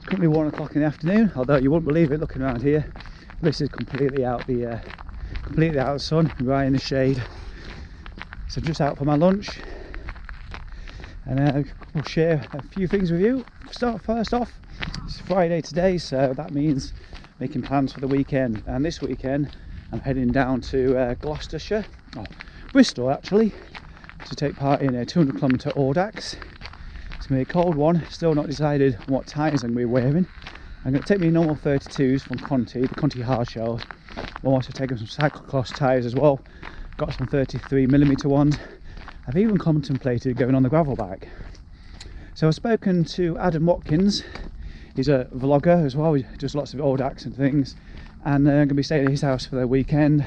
Currently 1 o'clock in the afternoon, although you wouldn't believe it looking around here. This is completely out of the sun, right in the shade. So just out for my lunch, and we'll share a few things with you. First off, it's Friday today, so that means making plans for the weekend. And this weekend I'm heading down to Gloucestershire, Bristol actually, to take part in a 200km audax. It's going to be a cold one, still not decided what tyres I'm going to be wearing. I'm going to take my normal 32s from Conti, the Conti hard shells. I'm also taking some cyclocross tyres as well. Got some 33mm ones. I've even contemplated going on the gravel bike. So I've spoken to Adam Watkins. He's a vlogger as well. He does lots of audax and things. And I'm going to be staying at his house for the weekend.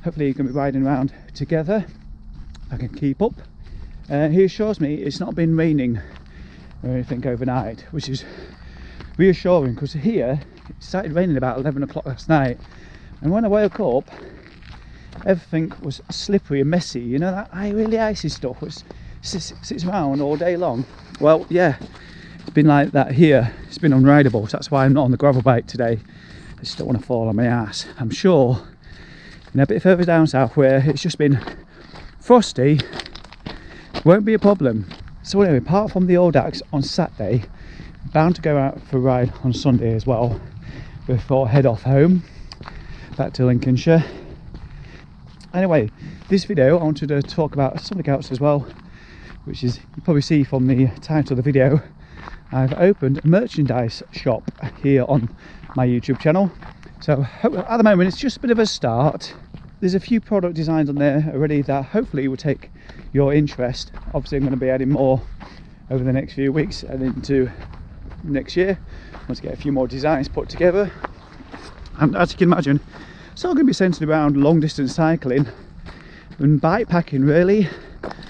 Hopefully we're going to be riding around together. I can keep up. He assures me it's not been raining or anything overnight, which is reassuring, because here it started raining about 11 o'clock last night, and when I woke up everything was slippery and messy. You know, that really icy stuff which sits around all day long. Well, yeah, it's been like that here. It's been unrideable, so that's why I'm not on the gravel bike today. I just don't want to fall on my ass. I'm sure a bit further down south where it's just been frosty won't be a problem. So anyway, apart from the audax on Saturday, I'm bound to go out for a ride on Sunday as well before I head off home back to Lincolnshire. Anyway, this video I wanted to talk about something else as well, which is, you probably see from the title of the video, I've opened a merchandise shop here on my YouTube channel. So at the moment it's just a bit of a start. There's a few product designs on there already that hopefully will take your interest. Obviously I'm going to be adding more over the next few weeks and into next year once I get a few more designs put together. And as you can imagine, it's all going to be centered around long distance cycling and bike packing really.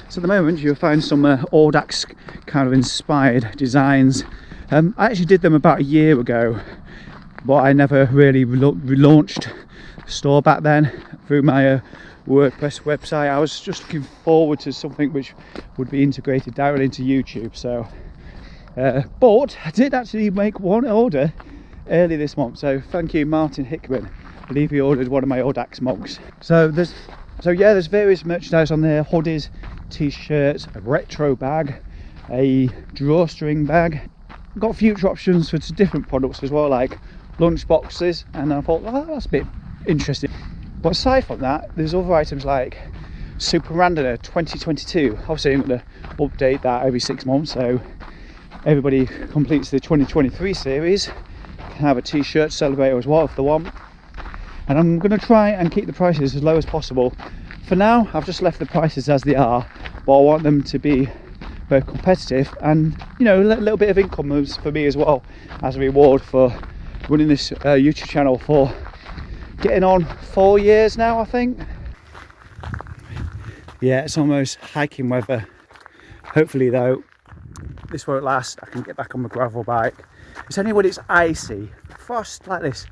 So at the moment you'll find some audax kind of inspired designs. I actually did them about a year ago, but I never really relaunched the store back then through my WordPress website. I was just looking forward to something which would be integrated directly into YouTube. So but I did actually make one order early this month, so thank you Martin Hickman. I believe he ordered one of my audax mugs. So there's various merchandise on there: hoodies, t-shirts, a retro bag, a drawstring bag. I've got future options for different products as well, like lunch boxes, and I thought, well, that's a bit interesting. But aside from that, there's other items like Super Randoner 2022. Obviously I'm going to update that every 6 months, so everybody who completes the 2023 series can have a t-shirt celebrator as well if they want. And I'm going to try and keep the prices as low as possible. For now I've just left the prices as they are, but I want them to be very competitive, and you know, a little bit of income for me as well as a reward for running this YouTube channel for getting on 4 years now, I think. Yeah, it's almost hiking weather. Hopefully though this won't last. I can get back on my gravel bike. It's only when it's icy, frost like this,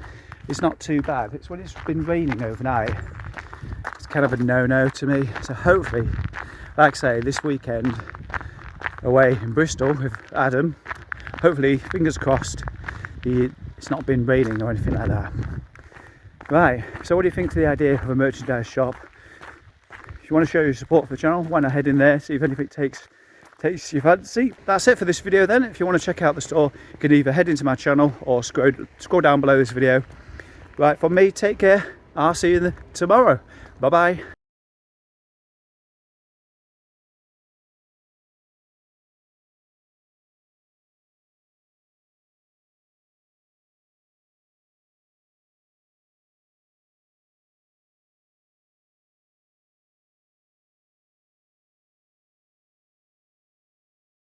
it's not too bad. It's when it's been raining overnight, it's kind of a no-no to me. So hopefully, like I say, this weekend away in Bristol with Adam, hopefully, fingers crossed, it's not been raining or anything like that. Right, so what do you think to the idea of a merchandise shop? If you want to show your support for the channel, why not head in there, see if anything takes your fancy. That's it for this video then. If you want to check out the store, you can either head into my channel or scroll down below this video. Right, from me, take care. I'll see you tomorrow. Bye bye.